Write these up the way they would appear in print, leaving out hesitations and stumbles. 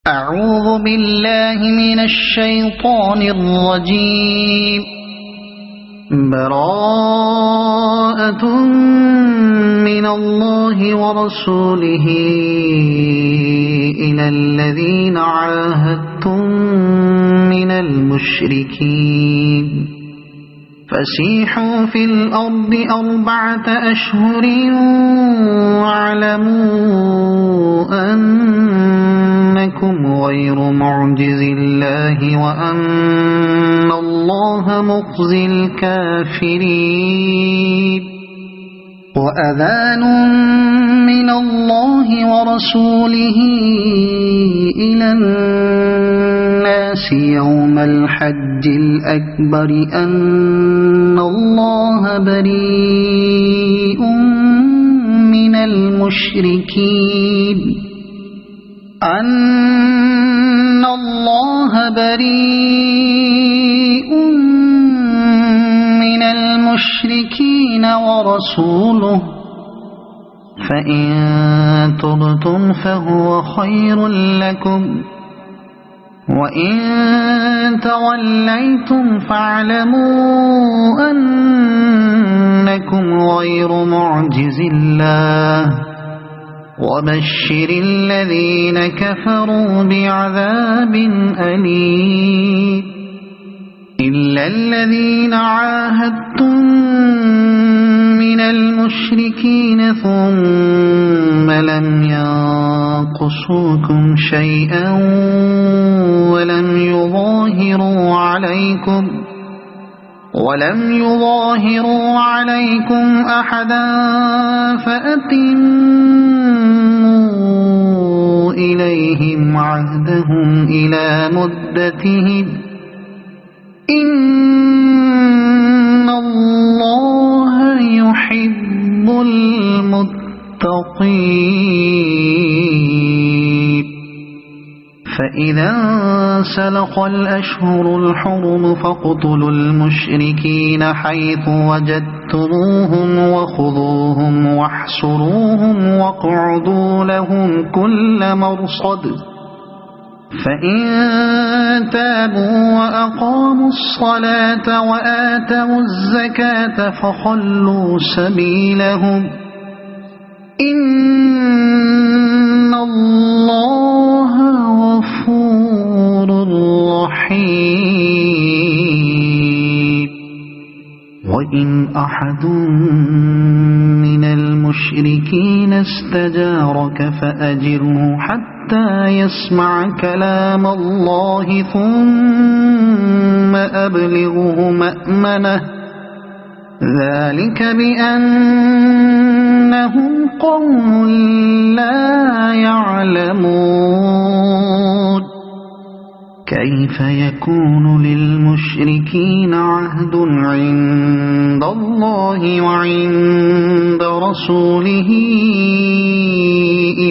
أعوذ بالله من الشيطان الرجيم. براءة من الله ورسوله إلى الذين عاهدتم من المشركين فسيحوا في الأرض 4 أشهر واعلموا أنكم غير معجز الله وأن الله مخزي الكافرين. وأذان من الله ورسوله إلى الناس يوم الحج الأكبر أن الله بريء من المشركين ورسوله فإن تبتم فهو خير لكم وإن توليتم فاعلموا أنكم غير معجز الله وبشر الذين كفروا بعذاب أليم. إلا الذين عاهدتم من المشركين ثم لم ينقصوكم شيئا ولم يظاهروا عليكم أحدا فأتموا إليهم عهدهم إلى مدتهم إن الله يحب المتقين. فإذا انسلخ الأشهر الحرم فاقتلوا المشركين حيث وجدتموهم وخذوهم واحصروهم واقعدوا لهم كل مرصد فإن تابوا وأقاموا الصلاة وآتوا الزكاة فخلوا سبيلهم إن الله غفور رحيم. وإن أحد من المشركين استجارك فأجره حتى يسمع كلام الله ثم أبلغه مأمنه ذلك بأنهم قوم لا يعلمون. كيف يكون للمشركين عهد عند الله وعند رسوله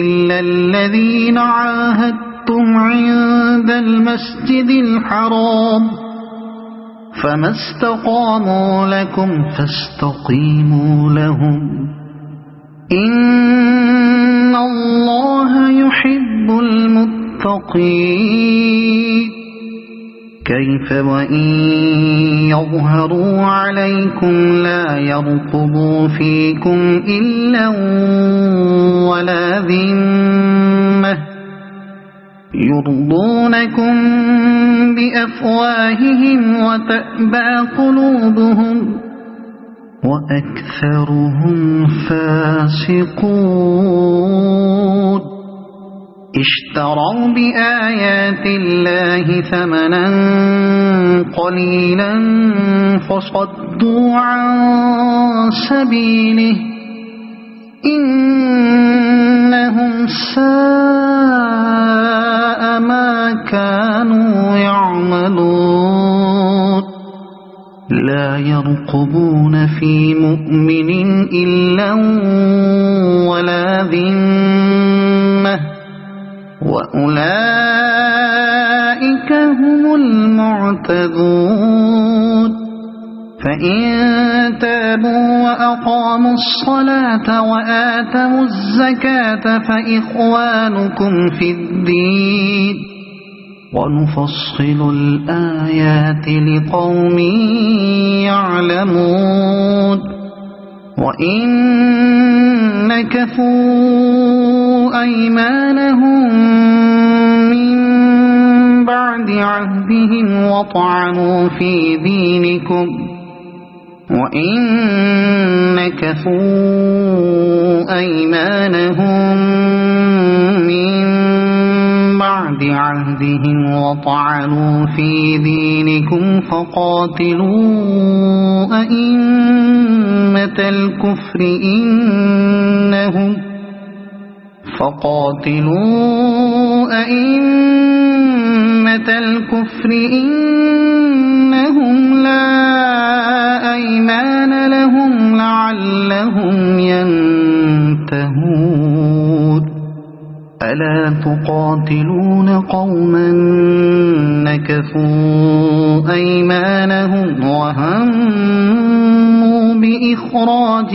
إلا الذين عاهدتم عند المسجد الحرام فما استقاموا لكم فاستقيموا لهم إن الله يحب المتقين. كيف وإن يظهروا عليكم لا يرقبوا فيكم إلا ولا ذمة يرضونكم بأفواههم وتأبى قلوبهم وأكثرهم فاسقون. اشتروا بآيات الله ثمنا قليلا فصدوا عن سبيله إنهم ساء ما كانوا يعملون. لا يرقبون في مؤمن إلا ولا ذمة وأولئك هم المعتدون. فإن تابوا وأقاموا الصلاة وآتوا الزكاة فإخوانكم في الدين ونفصل الآيات لقوم يعلمون وإن نكثوا أيمانهم من بعد عهدهم وطعنوا في دينكم فقاتلوا أئمة الكفر إنهم لا أيمان لهم لعلهم ينتهون ألا تقاتلون قوما نكثوا أيمانهم وهموا بإخراج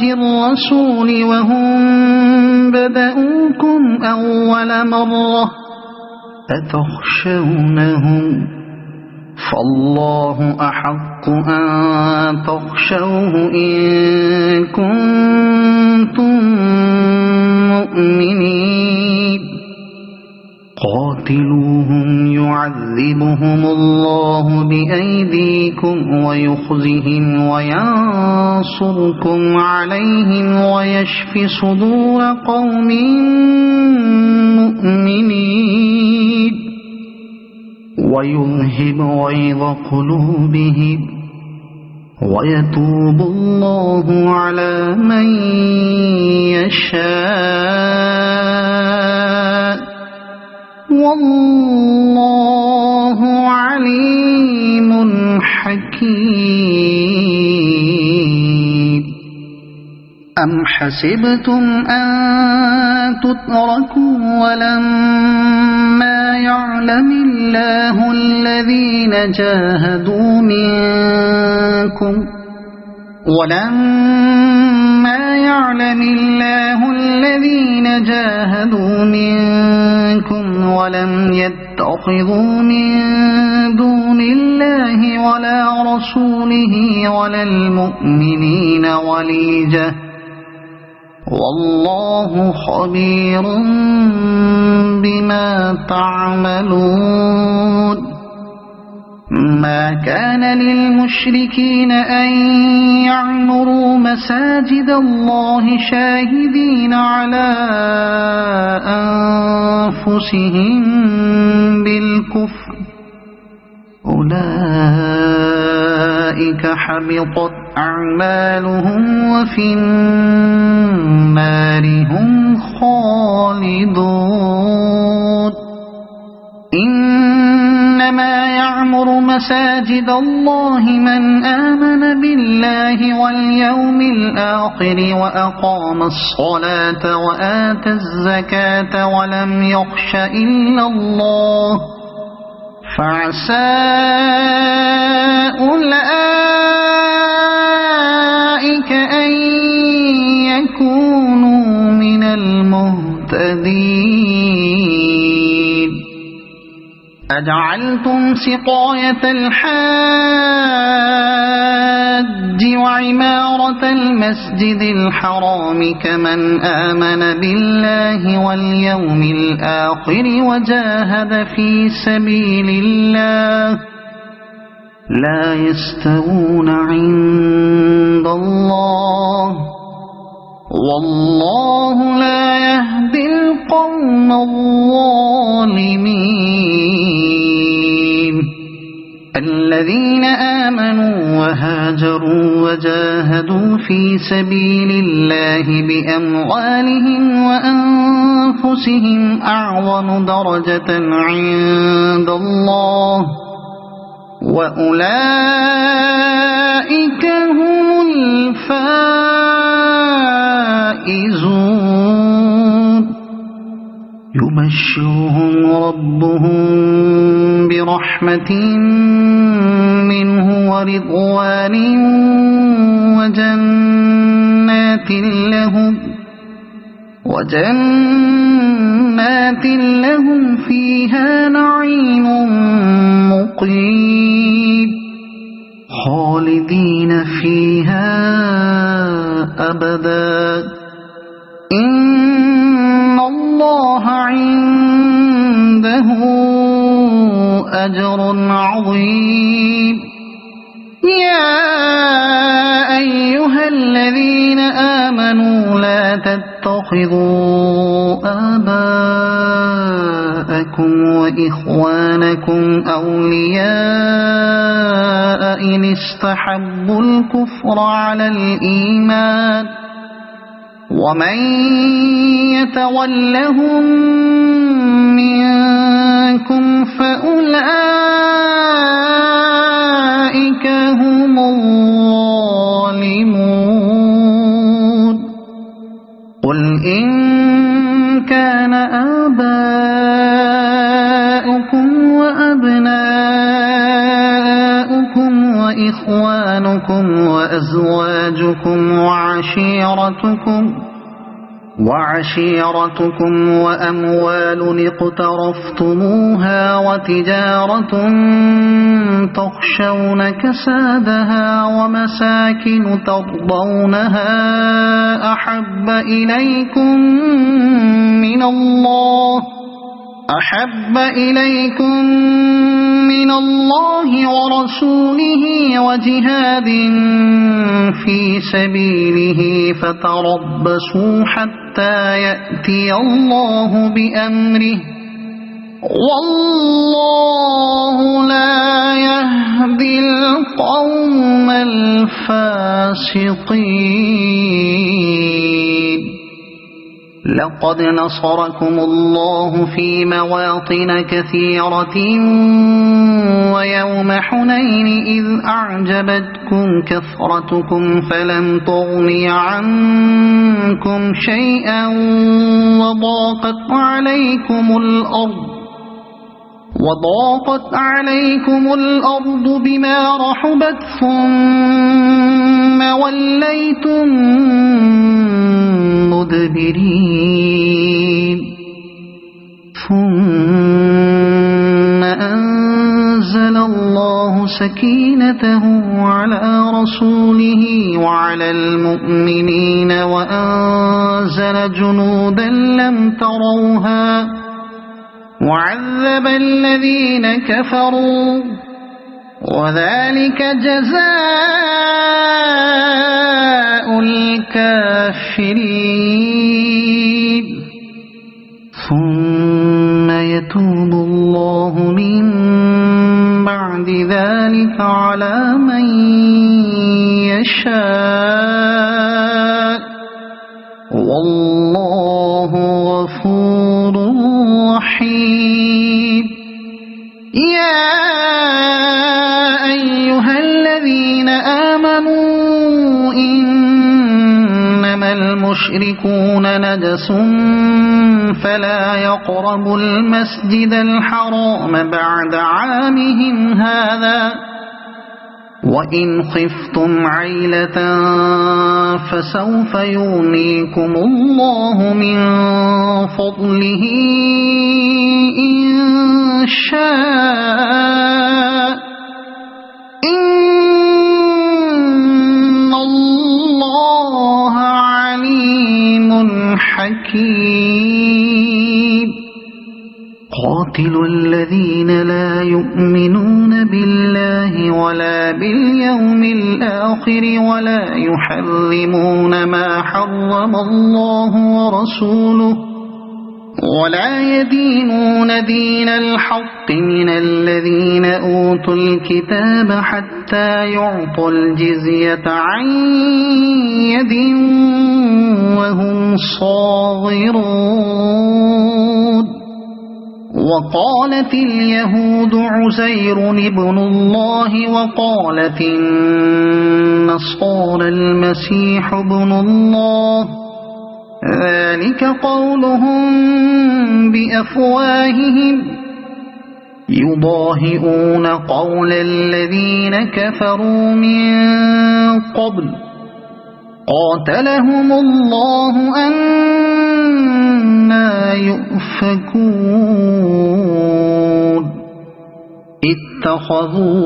الرسول وهم بدأوكم أول مرة أتخشونهم فالله أحق أن تخشوه إن كنتم مؤمنين قاتلوهم يعذبهم الله بأيديكم ويخزهم وينصركم عليهم ويشف صدور قوم مؤمنين ويذهب غيظ قلوبهم ويتوب الله على من يشاء والله عليم حكيم أم حسبتم أن تتركوا ولما يعلم الله الذين جاهدوا منكم ولم يتخذوا من دون الله ولا رسوله ولا المؤمنين وليجة والله خبير بما تعملون ما كان للمشركين أن يعمروا مساجد الله شاهدين على أنفسهم بالكفر أولئك حبطت أعمالهم وفي النار هم خالدون إنما يعمر مساجد الله من آمن بالله واليوم الآخر وأقام الصلاة وآتى الزكاة ولم يخش إلا الله فعسى أولئك أن يكونوا من المهتدين أجعلتم سقاية الحاج وعمارة المسجد الحرام كمن آمن بالله واليوم الآخر وجاهد في سبيل الله لا يستوون عند الله والله لا يهدي القوم الظالمين الذين آمنوا وهاجروا وجاهدوا في سبيل الله بأموالهم وأنفسهم أعظم درجة عند الله وأولئك هم الفائزون يبشرهم ربهم برحمة منه ورضوان وجنات لهم فيها نعيم مقيم خالدين فيها أبدا إن الله عنده أجر عظيم يا أيها الذين آمنوا لا تتخذوا آباءكم وإخوانكم أولياء إن استحبوا الكفر على الإيمان ومن يتولهم منكم فأولئك هم الظالمون قل إن كان آباؤكم وأبناؤكم وإخوانكم وأزواجكم وعشيرتكم وأموال اقترفتموها وتجارة تخشون كسادها ومساكن ترضونها أحب إليكم من الله ورسوله وجهاد في سبيله فتربصوا حتى يأتي الله بأمره والله لا يهدي القوم الفاسقين لقد نصركم الله في مواطن كثيرة ويوم حنين إذ أعجبتكم كثرتكم فلم تغن عنكم شيئا وضاقت عليكم الأرض بما رحبت ثم وليتم مدبرين ثم أنزل الله سكينته على رسوله وعلى المؤمنين وأنزل جنودا لم تروها وعذب الذين كفروا وذلك جزاء الكافرين ثم يتوب الله من بعد ذلك على من يشاء والله غفور رحيم يا أيها الذين آمنوا إنما المشركون نجس فلا يقربوا المسجد الحرام بعد عامهم هذا وإن خفتم عيلة فسوف يغنيكم الله من فضله إن شاء إن الله عليم حكيم قاتلوا الذين لا يؤمنون بالله ولا باليوم الآخر ولا يحرمون ما حرم الله ورسوله ولا يدينون دين الحق من الذين أوتوا الكتاب حتى يعطوا الجزية عن يد وهم صاغرون وقالت اليهود عزير ابن الله وقالت النصارى المسيح ابن الله ذلك قولهم بأفواههم يضاهئون قول الذين كفروا من قبل قاتلهم الله أنى يؤفكون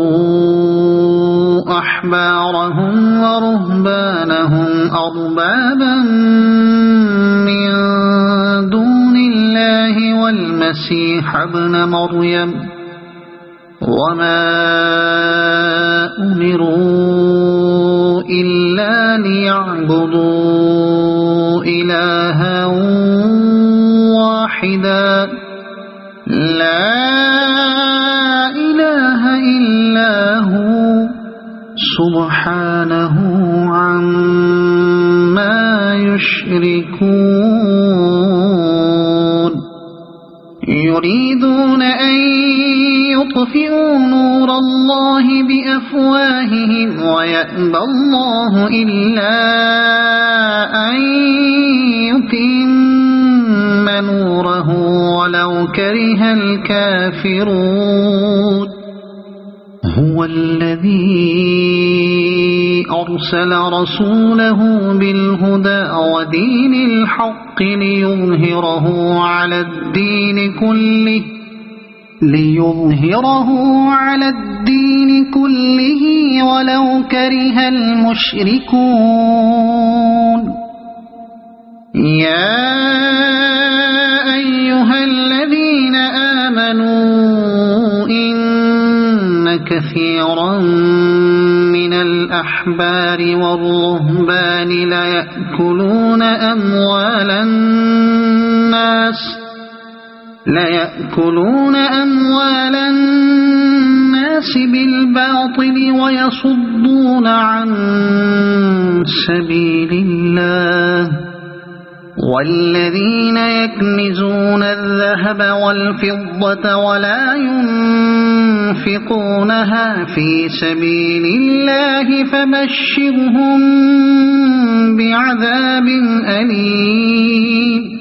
اتخذوا أحبارهم ورهبانهم أربابا من دون الله والمسيح ابن مريم وما أمروا إلا ليعبدوا إلها واحدا لا إله إلا هو سبحانه عما يشركون يريدون أن يطفئوا نور الله بأفواههم ويأبى الله إلا أن يتم نوره ولو كره الكافرون هو الذي أرسل رسوله بالهدى ودين الحق ليظهره على الدين كله ولو كره المشركون يا أيها الذين آمنوا إن كثيرا من الأحبار والرهبان ليأكلون أموال الناس بالباطل ويصدون عن سبيل الله والذين يكنزون الذهب والفضة ولا ينفقونها في سبيل الله فبشرهم بعذاب أليم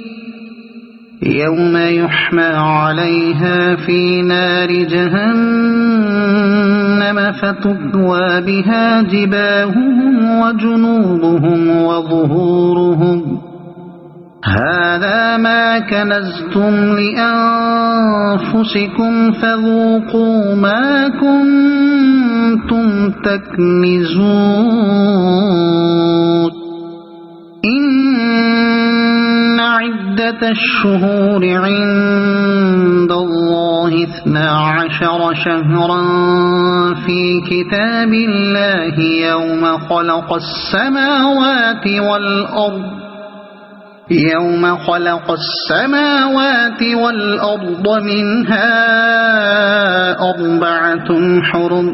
يوم يحمى عليها في نار جهنم فتكوى بها جباههم وجنوبهم وظهورهم هذا ما كنزتم لأنفسكم فذوقوا ما كنتم تكنزون إن عدة الشهور عند الله 12 شهرا في كتاب الله يوم خلق السماوات والأرض منها 4 حرم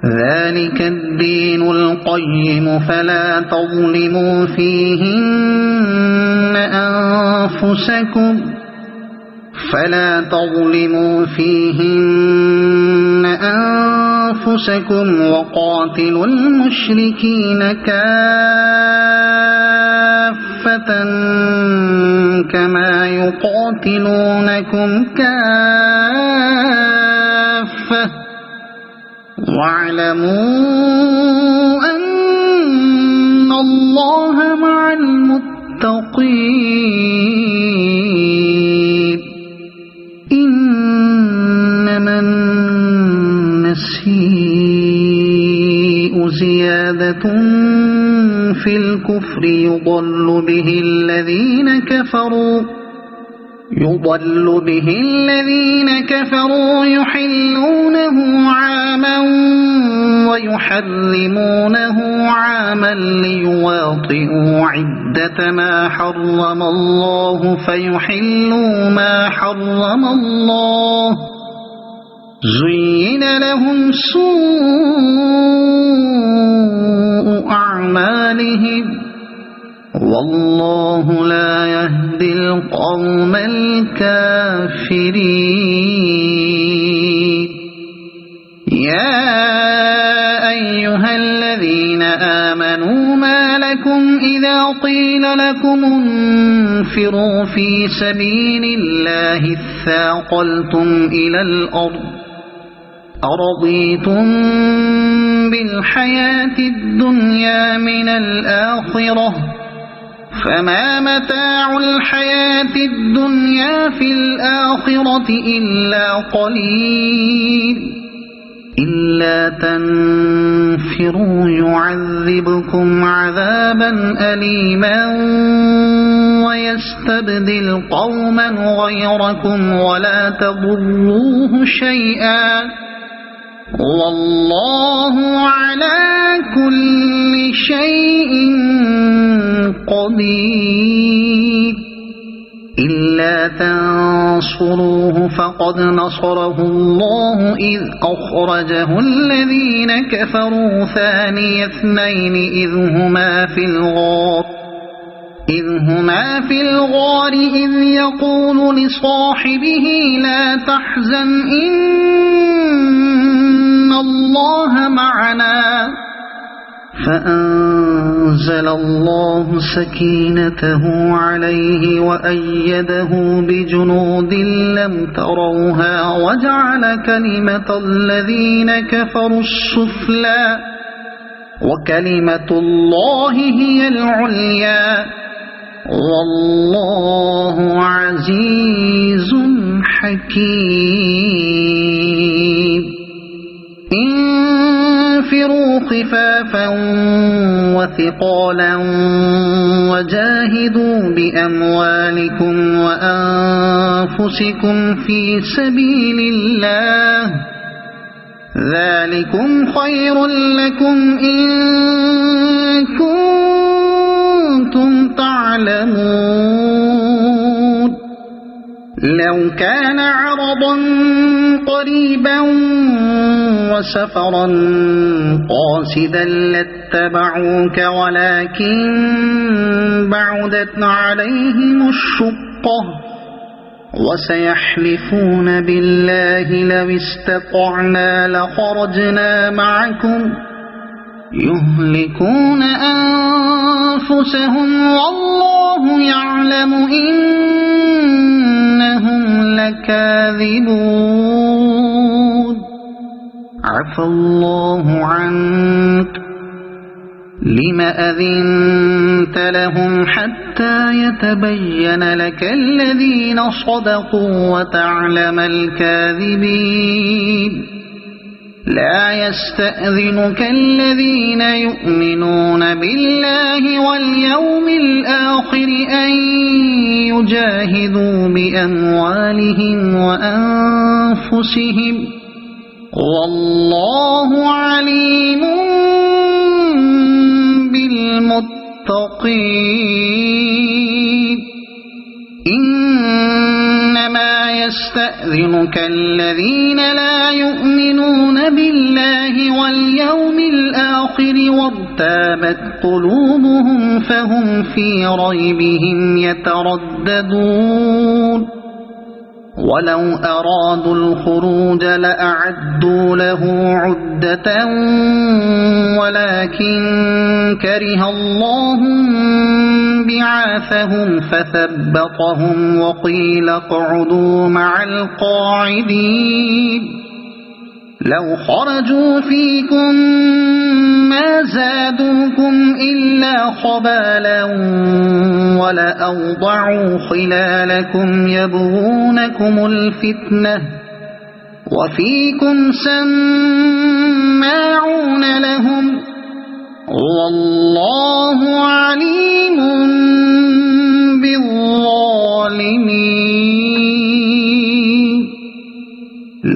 ذلك الدين القيم فلا تظلموا فيهن أنفسكم وقاتلوا المشركين كافة كما يقاتلونكم كافة واعلموا أن الله مع المتقين إنما النسيء زيادة في الكفر يضل به الذين كفروا يحلونه عاما ويحرمونه عاما ليواطئوا عدة ما حرم الله فيحلوا ما حرم الله زين لهم سوء أعمالهم والله لا يهدي القوم الكافرين يا أيها الذين آمنوا ما لكم إذا قيل لكم انفروا في سبيل الله اثاقلتم إلى الأرض أرضيتم بالحياة الدنيا من الآخرة فما متاع الحياة الدنيا في الآخرة إلا قليل إلا تنفروا يعذبكم عذابا أليما ويستبدل قوما غيركم ولا تضروه شيئا والله على كل شيء قدير إلا تنصروه فقد نصره الله إذ أخرجه الذين كفروا ثاني اثنين إذ هما في الغار إذ يقول لصاحبه لا تحزن إن الله معنا فأنزل الله سكينته عليه وأيده بجنود لم تروها وجعل كلمة الذين كفروا السفلى وكلمة الله هي العليا والله عزيز حكيم انفروا خفافا وثقالا وجاهدوا بأموالكم وأنفسكم في سبيل الله ذلكم خير لكم إن كنتم تعلمون لو كان عرضا قريبا وسفرا قاصدا لاتبعوك ولكن بعدت عليهم الشقة وسيحلفون بالله لو استطعنا لخرجنا معكم يهلكون أنفسهم والله يعلم إنهم لكاذبون عفى الله عنك لم أذنت لهم حتى يتبين لك الذين صدقوا وتعلم الكاذبين لا يستأذنك الذين يؤمنون بالله واليوم الآخر أن يجاهدوا بأموالهم وأنفسهم والله عليم بالمتقين إنما يستأذنك الذين لا يؤمنون بالله واليوم الآخر وارتابت قلوبهم فهم في ريبهم يترددون ولو أرادوا الخروج لأعدوا له عدة ولكن كره الله بعاثهم فثبطهم وقيل اقعدوا مع القاعدين لو خرجوا فيكم ما زادوكم إلا خبالا ولأوضعوا خلالكم يبغونكم الفتنة وفيكم سماعون لهم والله عليم بالظالمين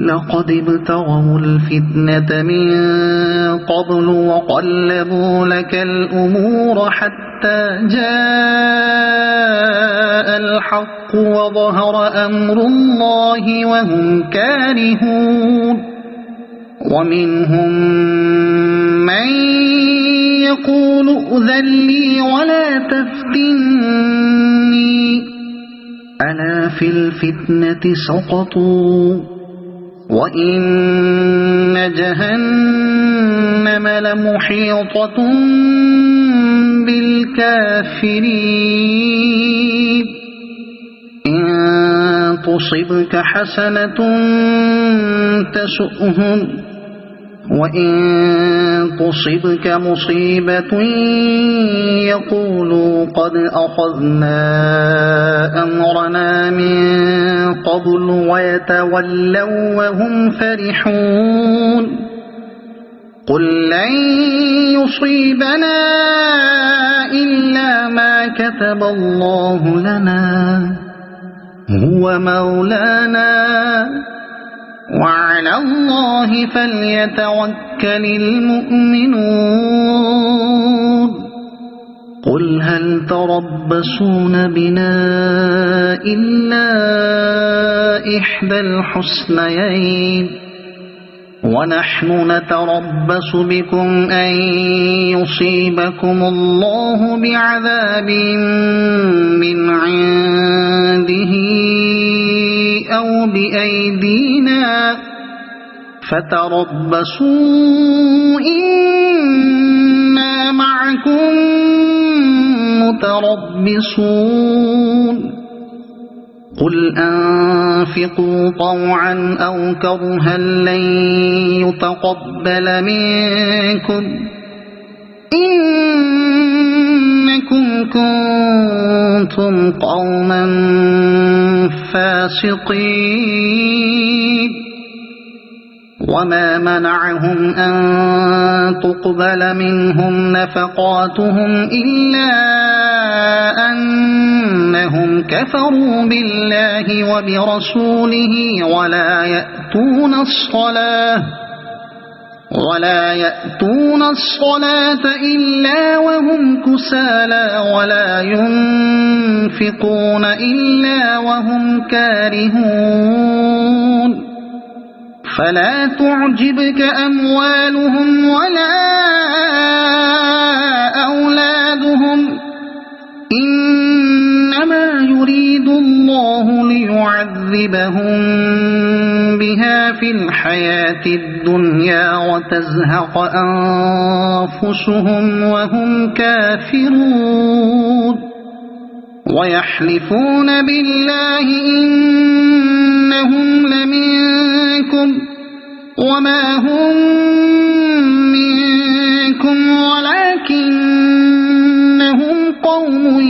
لقد ابتغوا الفتنة من قبل وقلبوا لك الأمور حتى جاء الحق وظهر أمر الله وهم كارهون ومنهم من يقول ائذن لي ولا تفتني ألا في الفتنة سقطوا وإن جهنم لمحيطة بالكافرين إن تصبك حسنة تسؤهم وإن تصبك مصيبة يقولوا قد أخذنا أمرنا من قبل ويتولوا وهم فرحون قل لن يصيبنا إلا ما كتب الله لنا هو مولانا وعلى الله فليتوكل المؤمنون قل هل تربصون بنا إلا إحدى الحسنيين ونحن نتربص بكم أن يصيبكم الله بعذاب من عنده أو بأيدينا فتربصوا إنا معكم متربصون قل أنفقوا طوعا أو كرها لن يتقبل منكم إنكم كنتم قوما فاسقين وما منعهم أن تقبل منهم نفقاتهم إلا أنهم كفروا بالله وبرسوله ولا يأتون الصلاة إلا وهم كسالى ولا ينفقون إلا وهم كارهون فلا تعجبك أموالهم ولا أولادهم إنما يريد الله ليعذبهم بها في الحياة الدنيا وتزهق أنفسهم وهم كافرون ويحلفون بالله إنهم لمنكم وما هم منكم ولكنهم قوم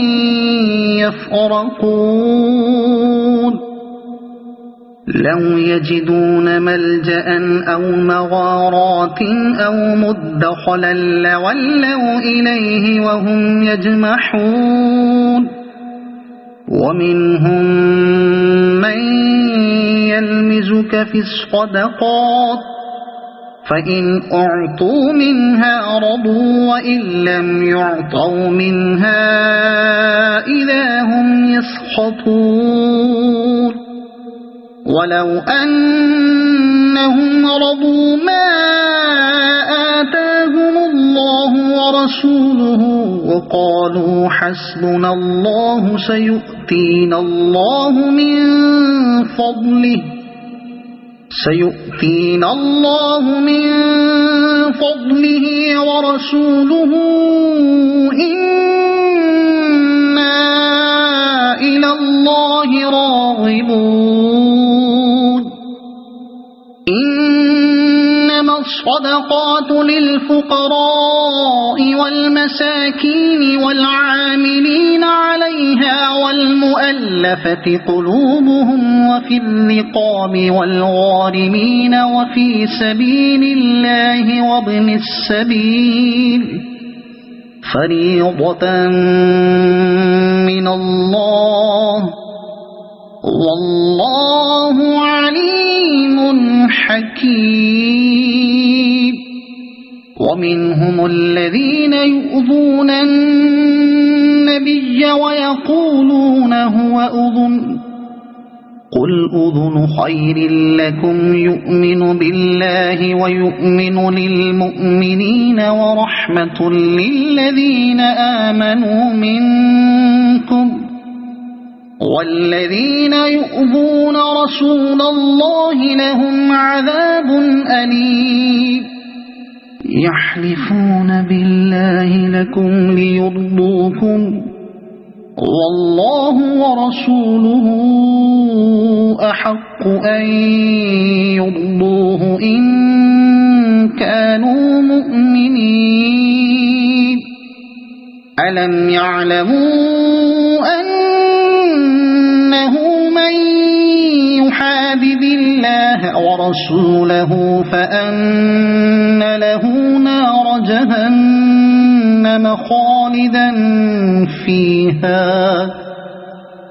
يفرقون لو يجدون ملجأ أو مغارات أو مدخلا لولوا إليه وهم يجمحون ومنهم من يلمزك في الصدقات فإن أعطوا منها رضوا وإن لم يعطوا منها إذا هم يسخطون ولو أنهم رضوا ما آتاهم الله ورسوله وقالوا حسبنا الله سيؤتينا الله من فضله ورسوله إنا إلى الله راغبون إنما الصدقات للفقراء والمساكين والعاملين عليها والمؤلفة قلوبهم وفي الرقاب والغارمين وفي سبيل الله وابن السبيل فريضة من الله والله عليم حكيم ومنهم الذين يؤذون النبي ويقولون هو أذن قل أذن خير لكم يؤمن بالله ويؤمن للمؤمنين ورحمة للذين آمنوا منكم والذين يؤذون رسول الله لهم عذاب أليم يحلفون بالله لكم ليرضوكم والله ورسوله أحق أن يرضوه إن كانوا مؤمنين ألم يعلموا أنه من يحادد الله ورسوله فأن له نار جهنم خالدا فيها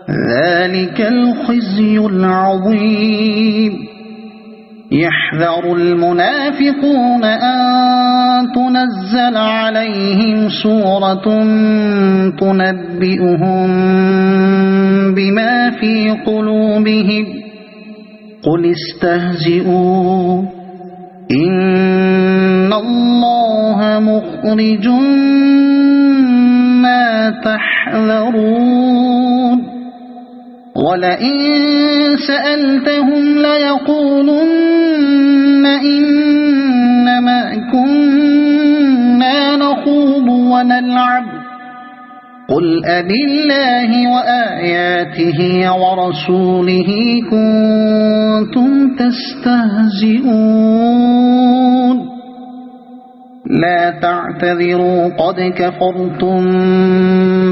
ذلك الخزي العظيم يحذر المنافقون أن تنزل عليهم سورة تنبئهم بما في قلوبهم قل استهزئوا إن الله مخرج ما تحذرون ولئن سألتهم ليقولن إنما كنا نخوض ونلعب قل أبالله وآياته ورسوله كنتم تستهزئون لا تعتذروا قد كفرتم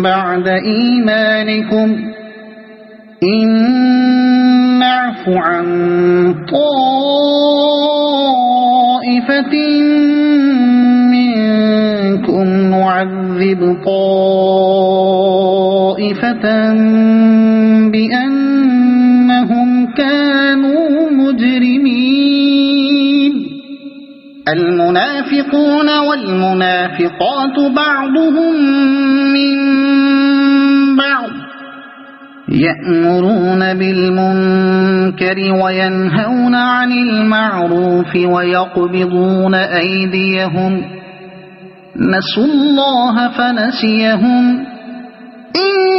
بعد إيمانكم إن نعف عن طائفة منكم نعذب طائفة بأنهم كانوا مجرمين المنافقون والمنافقات بعضهم من بعض يأمرون بالمنكر وينهون عن المعروف ويقبضون أيديهم نسوا الله فنسيهم إن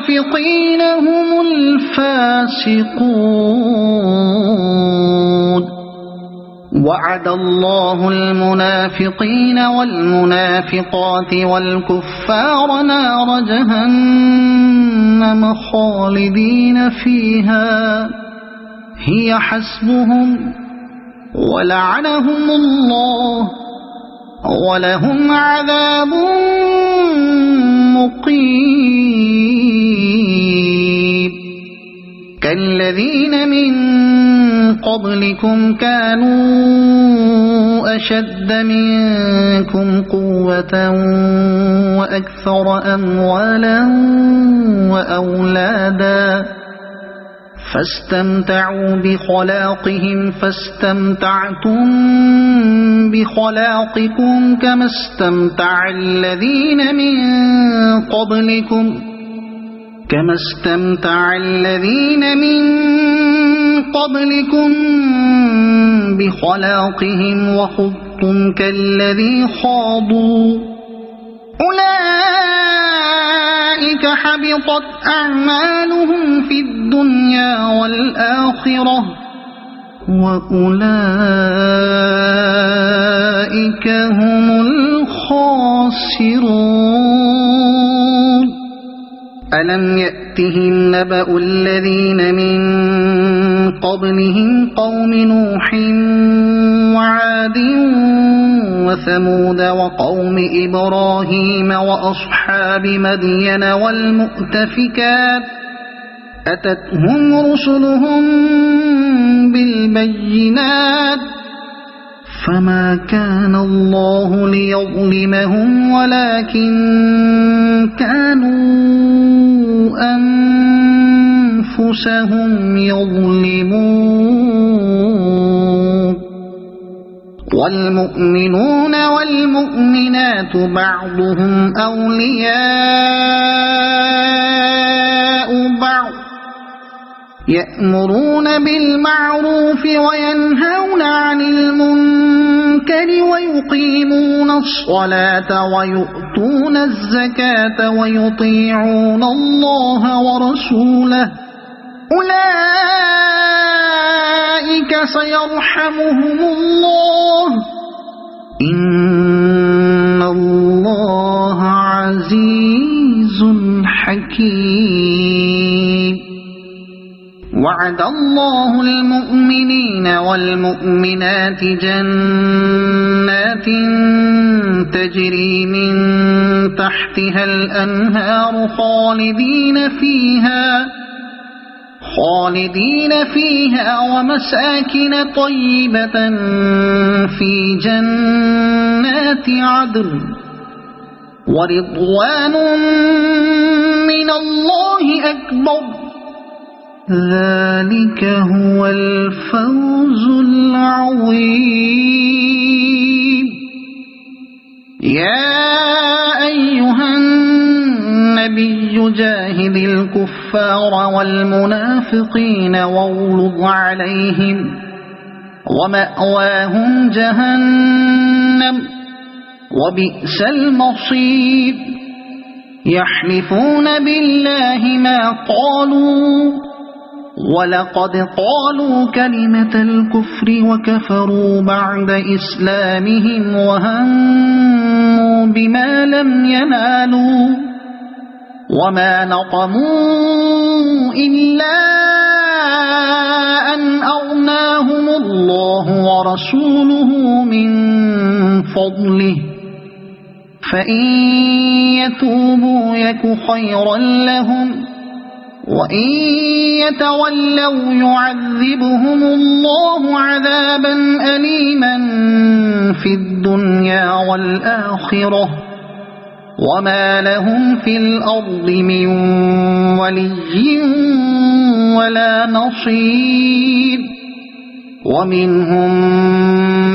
المنافقين هم الفاسقون وعد الله المنافقين والمنافقات والكفار نار جهنم خالدين فيها هي حسبهم ولعنهم الله ولهم عذاب مقيم كالذين من قبلكم كانوا أشد منكم قوة وأكثر أموالا وأولادا فاستمتعوا بخلاقهم فاستمتعتم بخلاقكم كما استمتع الذين من قبلكم بخلاقهم وخضتم كالذي خاضوا أولئك حبطت أعمالهم في الدنيا والآخرة وأولئك هم الخاسرون ألم يأتهم نبأ الذين من قبلهم قوم نوح وعاد وثمود وقوم إبراهيم وأصحاب مدين والمؤتفكات أتتهم رسلهم بالبينات فما كان الله ليظلمهم ولكن كانوا أنفسهم يظلمون والمؤمنون والمؤمنات بعضهم أولياء بعض يأمرون بالمعروف وينهون عن المنكر ويقيمون الصلاة ويؤتون الزكاة ويطيعون الله ورسوله أولئك سيرحمهم الله إن الله عزيز حكيم وعد الله المؤمنين والمؤمنات جنات تجري من تحتها الأنهار خالدين فيها ومساكن طيبة في جنات عدن ورضوان من الله أكبر ذلك هو الفوز العظيم يا أيها النبي جاهد الكفار والمنافقين واغلظ عليهم ومأواهم جهنم وبئس المصير يحلفون بالله ما قالوا ولقد قالوا كلمة الكفر وكفروا بعد إسلامهم وهموا بما لم ينالوا وما نقموا إلا أن أغناهم الله ورسوله من فضله فإن يتوبوا يك خيرا لهم وإن يتولوا يعذبهم الله عذابا أليما في الدنيا والآخرة وما لهم في الأرض من ولي ولا نصير ومنهم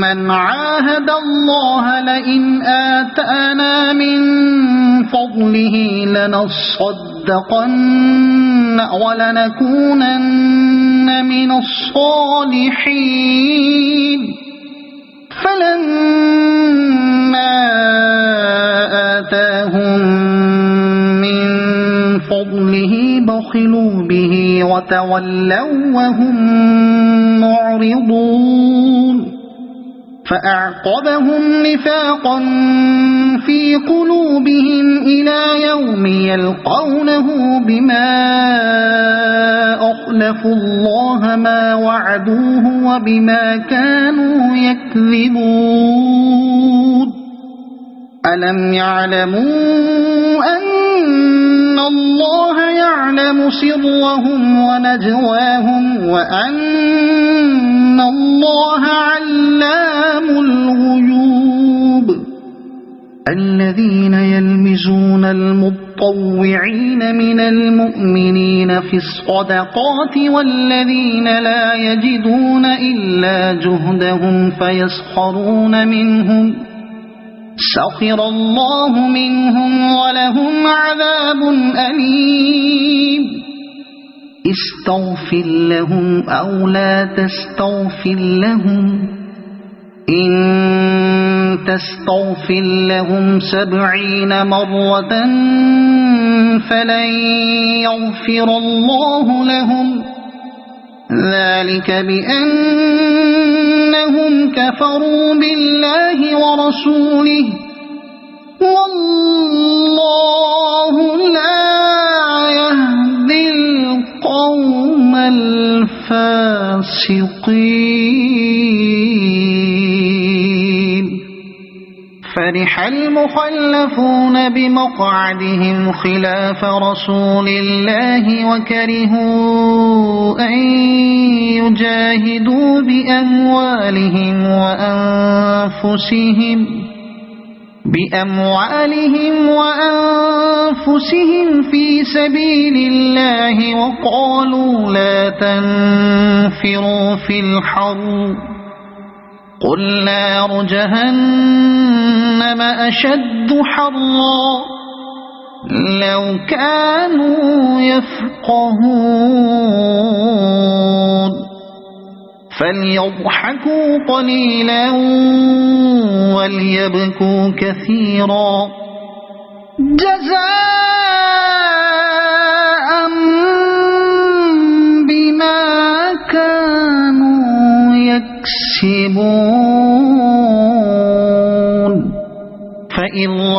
من عاهد الله لئن آتانا من فضله لنصدقن ولنكونن من الصالحين فلما آتاهم من فضله بخلوا به وتولوا وهم معرضون فأعقبهم نفاقا في قلوبهم إلى يوم يلقونه بما أخلفوا الله ما وعدوه وبما كانوا يكذبون ألم يعلموا أن الله يعلم سرهم ونجواهم وأن الله علام الغيوب الذين يلمزون المطوعين من المؤمنين في الصدقات والذين لا يجدون إلا جهدهم فيسخرون منهم سخر الله منهم ولهم عذاب أليم استغفر لهم أو لا تستغفر لهم إن تستغفر لهم 70 مرة فلن يغفر الله لهم ذلك بأنهم كفروا بالله ورسوله والله لا يهدي القوم الفاسقين فرح المخلفون بمقعدهم خلاف رسول الله وكرهوا أن يجاهدوا بأموالهم وأنفسهم في سبيل الله وقالوا لا تنفروا في الحر قل نار جهنم أشد حرا لو كانوا يفقهون فليضحكوا قليلا وليبكوا كثيرا جزاء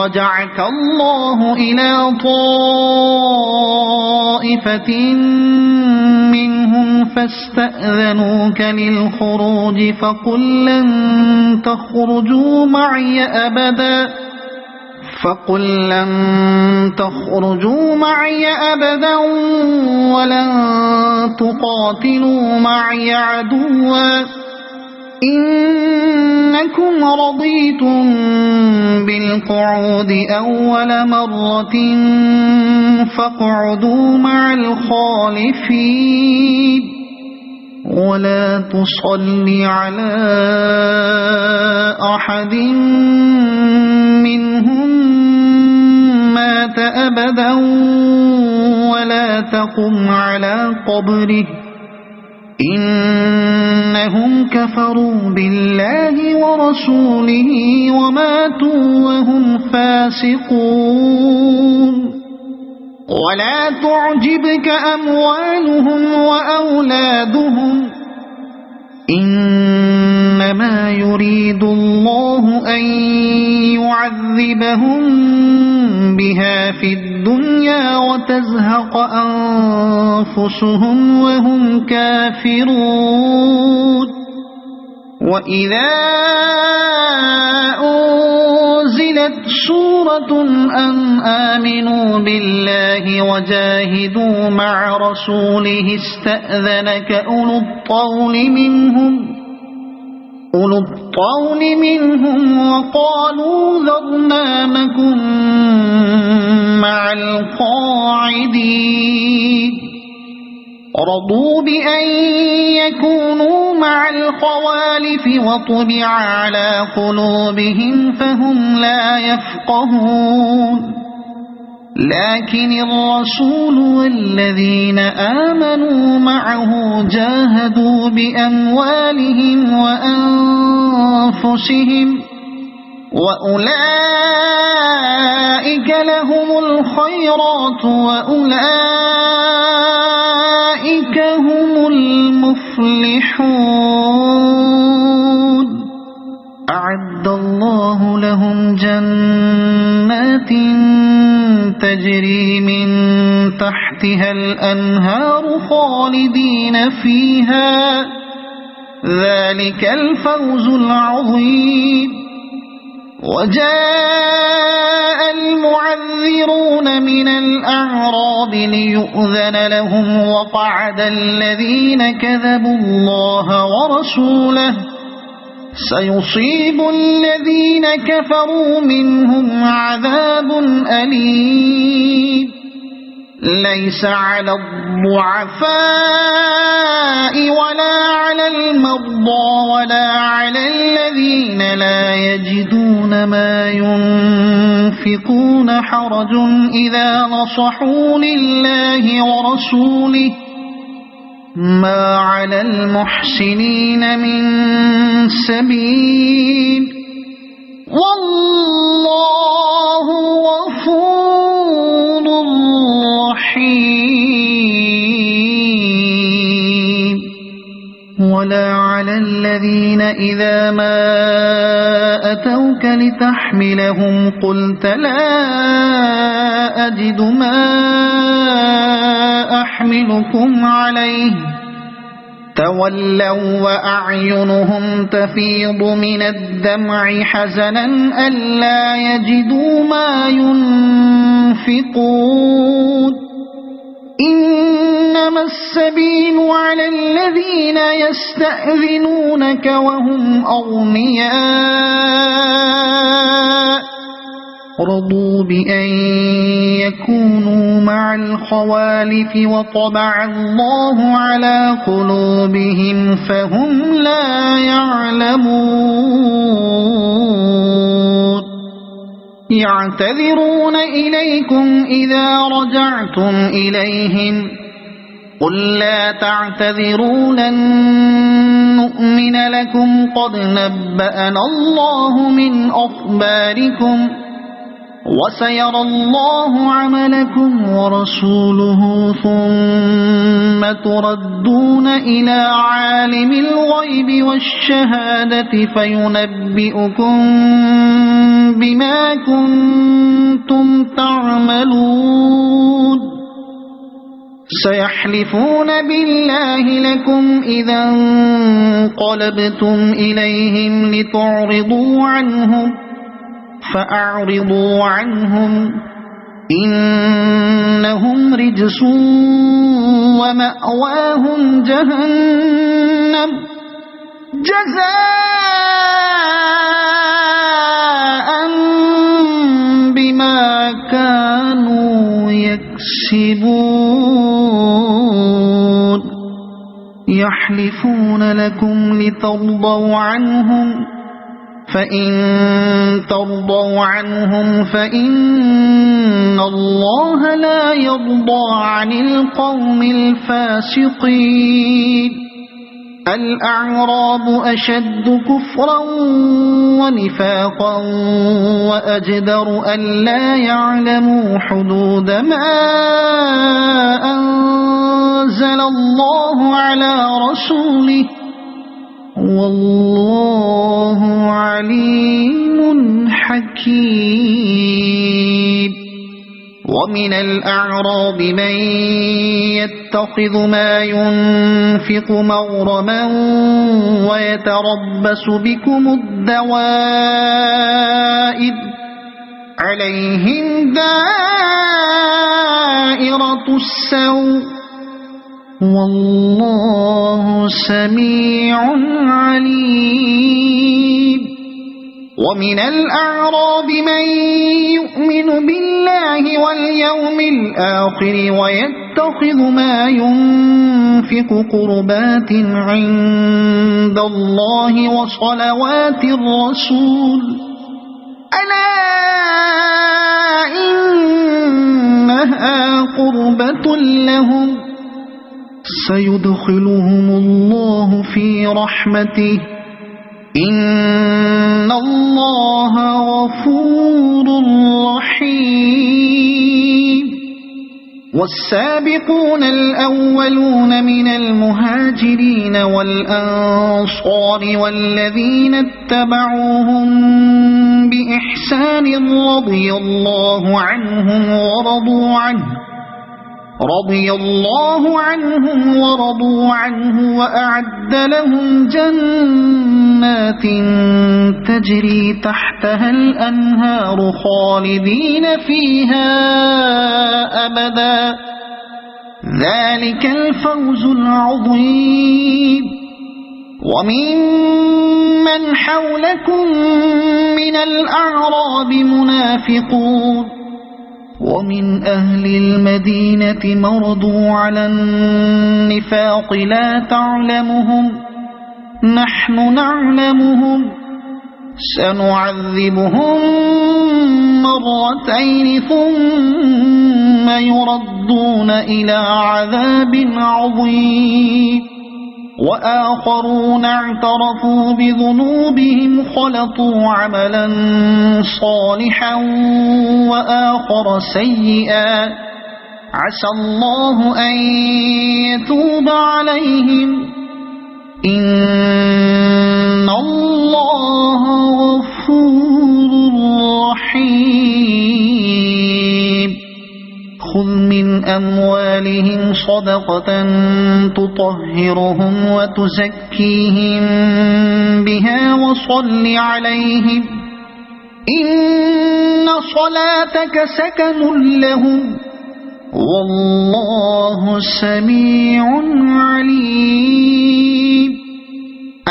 رجعك الله إلى طائفة منهم فاستأذنوك للخروج فقل لن تخرجوا معي أبدا ولن تقاتلوا معي عدوا إنكم رضيتم بالقعود أول مرة فاقعدوا مع الخالفين ولا تصل على أحد منهم مات أبدا ولا تقم على قبره إنهم كفروا بالله ورسوله وماتوا وهم فاسقون ولا تعجبك أموالهم وأولادهم إنما يريد الله أن يعذبهم بها في الدنيا وتزهق أنفسهم وهم كافرون وإذا أنزلت سورة أن آمنوا بالله وجاهدوا مع رسوله استأذنك أولو الطول منهم وقالوا ذرنا نكن مع القاعدين رضوا بأن يكونوا مع الخوالف وطبع على قلوبهم فهم لا يفقهون لكن الرسول والذين آمنوا معه جاهدوا بأموالهم وأنفسهم وأولئك لهم الخيرات وأولئك هم المفلحون أعد الله لهم جنات تجري من تحتها الأنهار خالدين فيها ذلك الفوز العظيم وجاء المعذرون من الأعراب ليؤذن لهم وقعد الذين كذبوا الله ورسوله سيصيب الذين كفروا منهم عذاب أليم ليس على الضعفاء ولا على المرضى ولا على الذين لا يجدون ما ينفقون حرج إذا نصحوا لله ورسوله ما على المحسنين من سبيل والله غفور رحيم ولا على الذين إذا ما أتوك لتحملهم قلت لا أجد ما أحملكم عليه تولوا وأعينهم تفيض من الدمع حزنا ألا يجدوا ما ينفقون إنما السبيل على الذين يستأذنونك وهم أغنياء رضوا بأن يكونوا مع الخوالف وطبع الله على قلوبهم فهم لا يعلمون يعتذرون إليكم إذا رجعتم إليهم قل لا تعتذروا لن نؤمن لكم قد نبأنا الله من أخباركم وسيرى الله عملكم ورسوله ثم تردون إلى عالم الغيب والشهادة فينبئكم بما كنتم تعملون سيحلفون بالله لكم إذا انقلبتم إليهم لتعرضوا عنهم فأعرضوا عنهم إنهم رجس ومأواهم جهنم جزاء بما كانوا يكسبون يحلفون لكم لترضوا عنهم فإن ترضوا عنهم فإن الله لا يرضى عن القوم الفاسقين الأعراب أشد كفرا ونفاقا وأجدر ألا يعلموا حدود ما أنزل الله على رسوله والله عليم حكيم ومن الأعراب من يتخذ ما ينفق مغرما ويتربص بكم الدوائر عليهم دائرة السوء والله سميع عليم ومن الأعراب من يؤمن بالله واليوم الآخر ويتخذ ما ينفق قربات عند الله وصلوات الرسول ألا إنها قربة لهم سيدخلهم الله في رحمته إن الله غفور رحيم والسابقون الأولون من المهاجرين والأنصار والذين اتبعوهم بإحسان رضي الله عنهم ورضوا عنه وأعد لهم جنات تجري تحتها الأنهار خالدين فيها أبدا ذلك الفوز العظيم وممن حولكم من الأعراب منافقون ومن أهل المدينة مرضوا على النفاق لا تعلمهم نحن نعلمهم سنعذبهم مرتين ثم يردون إلى عذاب عظيم وآخرون اعترفوا بذنوبهم خلطوا عملا صالحا وآخر سيئا عسى الله أن يتوب عليهم إن الله غفور رحيم خذ من أموالهم صدقة تطهرهم وتزكيهم بها وصل عليهم إن صلاتك سكن لهم والله سميع عليم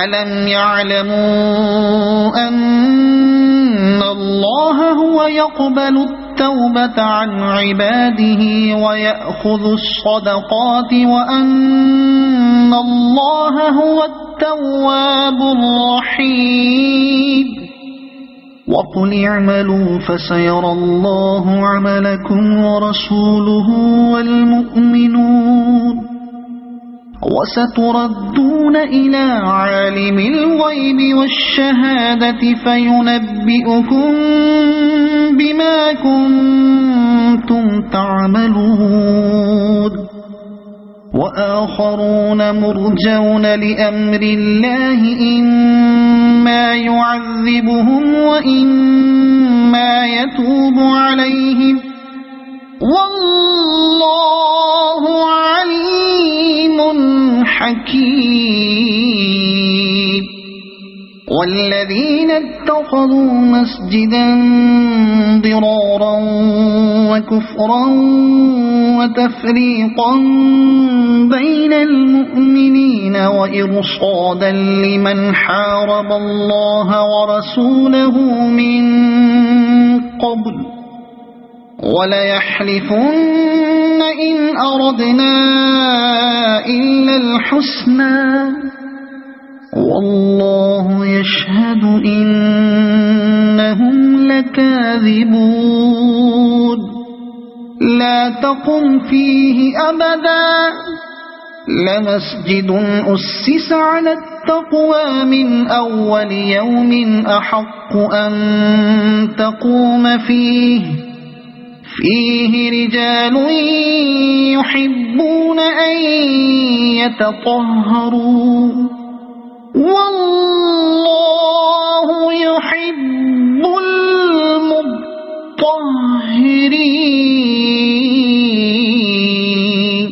ألم يعلموا أن الله هو يقبل التوبة عن عباده ويأخذ الصدقات وأن الله هو التواب الرحيم وقل اعملوا فسيرى الله عملكم ورسوله والمؤمنون وستردون إلى عالم الغيب والشهادة فينبئكم بما كنتم تعملون وآخرون مرجون لأمر الله إما يعذبهم وإما يتوب عليهم والله عليم حكيم والذين اتخذوا مسجدا ضرارا وكفرا وتفريقا بين المؤمنين وإرصادا لمن حارب الله ورسوله من قبل وليحلفن إن أردنا إلا الحسنى والله يشهد إنهم لكاذبون لا تقم فيه أبدا لمسجد أسس على التقوى من أول يوم أحق أن تقوم فيه رجال يحبون أن يتطهروا والله يحب المطهرين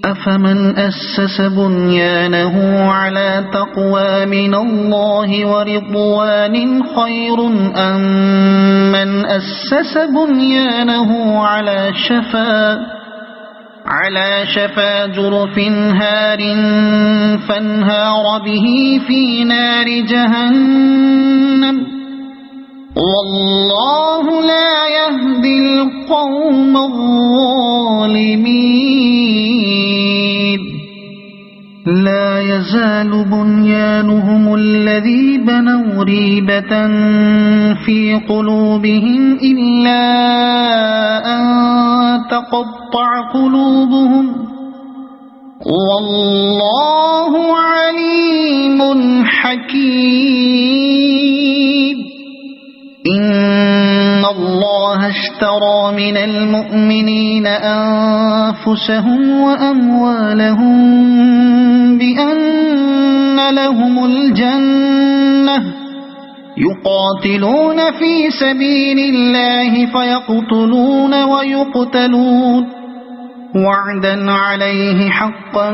أفمن أسس بنيانه على تقوى من الله ورضوان خير أم من أسس بنيانه على شفا جرف هار فانهار به في نار جهنم والله لا يهدي القوم الظالمين لا يزال بنيانهم الذي بنوا ريبة في قلوبهم إلا أن تقطع قلوبهم والله عليم حكيم إن الله اشترى من المؤمنين أنفسهم وأموالهم بأن لهم الجنة يقاتلون في سبيل الله فيقتلون ويقتلون وعدا عليه حقا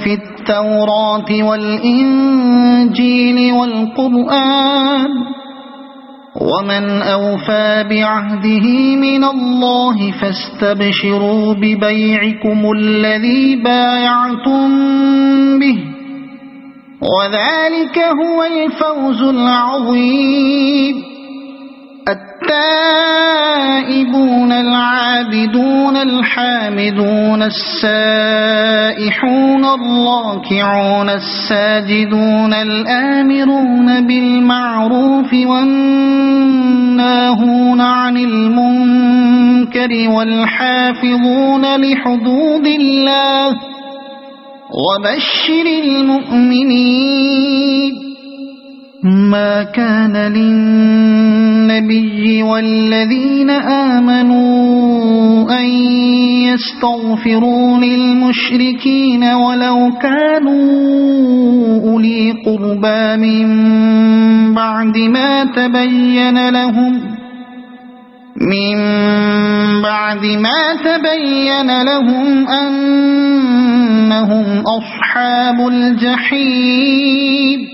في التوراة والإنجيل والقرآن ومن أوفى بعهده من الله فاستبشروا ببيعكم الذي بايعتم به وذلك هو الفوز العظيم التائبون العابدون الحامدون السائحون الراكعون الساجدون الآمرون بالمعروف والناهون عن المنكر والحافظون لحدود الله وبشر المؤمنين ما كان للنبي والذين آمنوا أن يستغفروا للمشركين ولو كانوا أولي قربى من بعد ما تبين لهم أنهم أصحاب الجحيم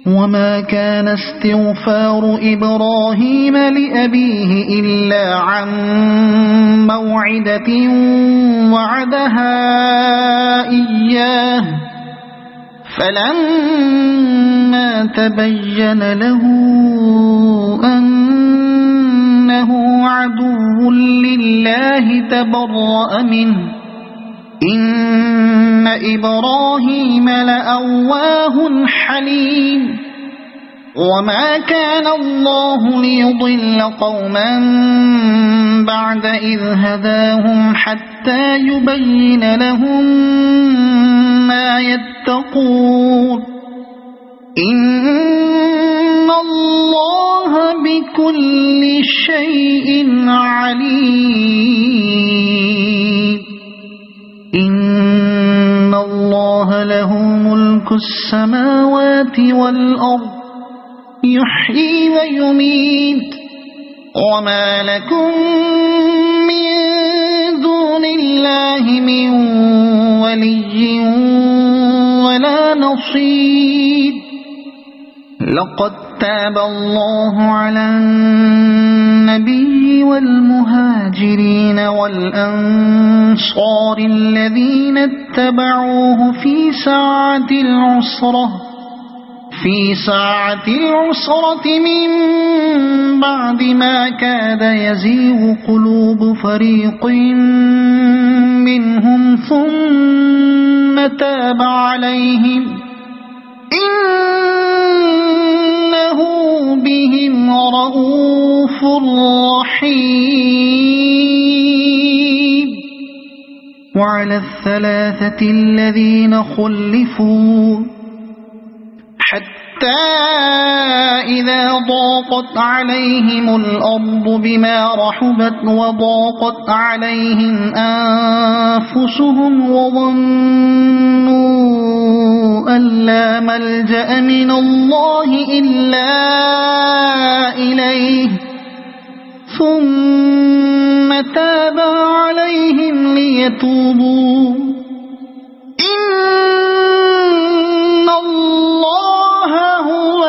وما كان استغفار إبراهيم لأبيه إلا عن موعدة وعدها إياه فلما تبين له أنه عدو لله تبرأ منه إن إبراهيم لأواه حليم وما كان الله ليضل قوما بعد إذ هداهم حتى يبين لهم ما يتقون إن الله بكم بكل شيء عليم إن الله له ملك السماوات والأرض يحيي ويميت وما لكم من دون الله من ولي ولا نصير لقد تاب الله على النبي والمهاجرين والأنصار الذين اتبعوه في ساعة العسرة من بعد ما كاد يزيغ قلوب فريق منهم ثم تاب عليهم إنه بهم رءوف رحيم وعلى الثلاثة الذين خلفوا حتى إذا ضاقت عليهم الأرض بما رحبت وضاقت عليهم أنفسهم وظنوا أن لا ملجأ من الله إلا إليه ثم تاب عليهم ليتوبوا إن الله هو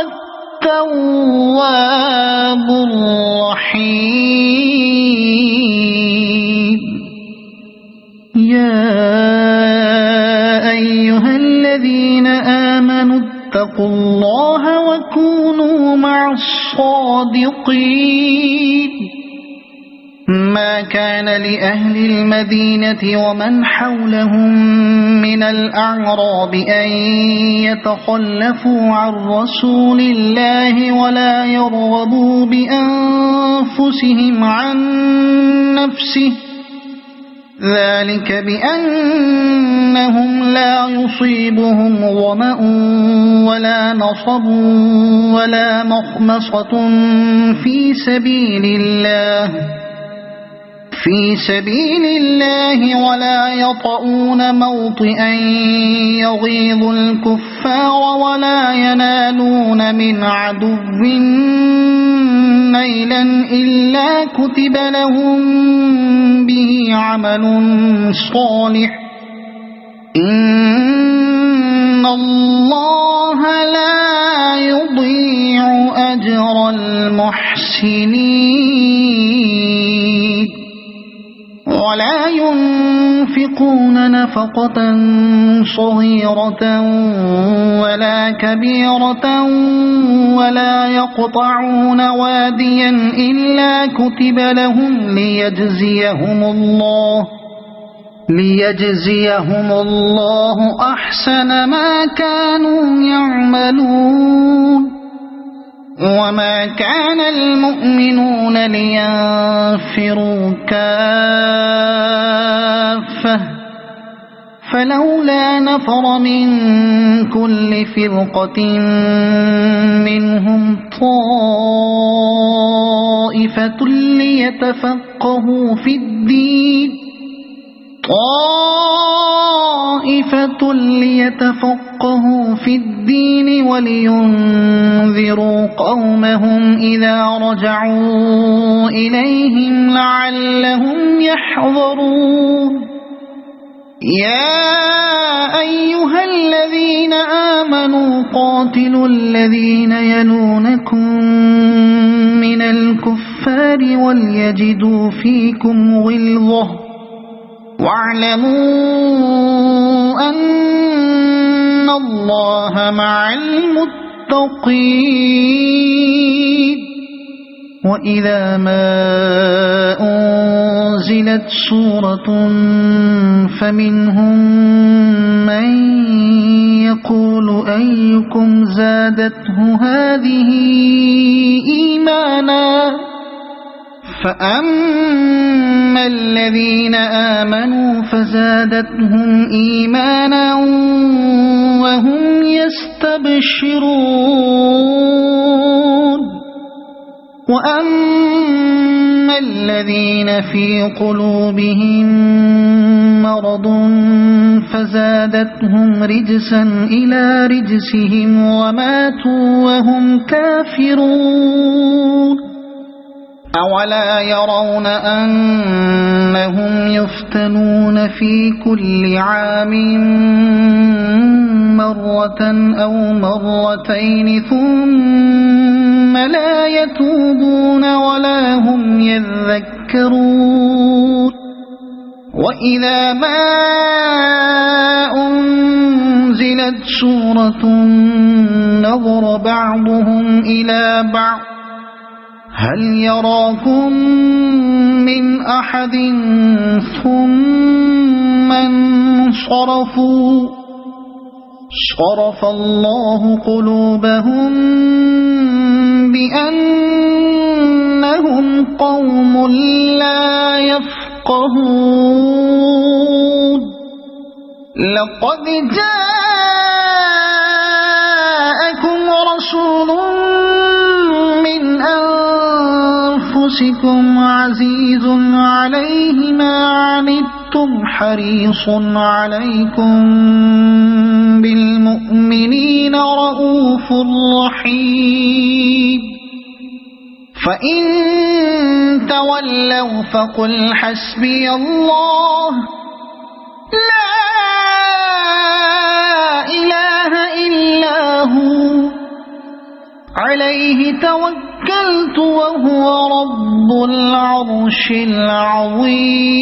التواب الرحيم يا أيها الذين آمنوا اتقوا الله وكونوا مع الصادقين ما كان لأهل المدينة ومن حولهم من الأعراب أن يتخلفوا عن رسول الله ولا يرغبوا بأنفسهم عن نفسه ذلك بأنهم لا يصيبهم ظمأ ولا نصب ولا مخمصة في سبيل الله ولا يطؤون موطئا يغيظ الكفار ولا ينالون من عدو نيلا إلا كتب لهم به عمل صالح إن الله لا يضيع أجر المحسنين ولا ينفقون نفقة صغيرة ولا كبيرة ولا يقطعون واديا إلا كتب لهم ليجزيهم الله أحسن ما كانوا يعملون وما كان المؤمنون لينفروا كافة فلولا نفر من كل فرقة منهم طائفة ليتفقهوا في الدين ولينذروا قومهم إذا رجعوا إليهم لعلهم يحذرون يا أيها الذين آمنوا قاتلوا الذين يلونكم من الكفار وليجدوا فيكم غلظة واعلموا أن الله مع المتقين وإذا ما أنزلت سورة فمنهم من يقول أيكم زادته هذه إيمانا فأما الذين آمنوا فزادتهم إيمانا وهم يستبشرون وأما الذين في قلوبهم مرض فزادتهم رجسا إلى رجسهم وماتوا وهم كافرون أولا يرون أنهم يفتنون في كل عام مرة أو مرتين ثم لا يتوبون ولا هم يذكرون وإذا ما أنزلت سورة نظر بعضهم إلى بعض هل يراكم من أحد ثم انصرفوا صرف الله قلوبهم بأنهم قوم لا يفقهون لقد جاءكم رسول من أنفسكم عزيز عليه ما عنتم حريص عليكم بالمؤمنين رؤوف رحيم فإن تولوا فقل حسبي الله لا إله إلا هو عليه توكلت وهو رب العرش العظيم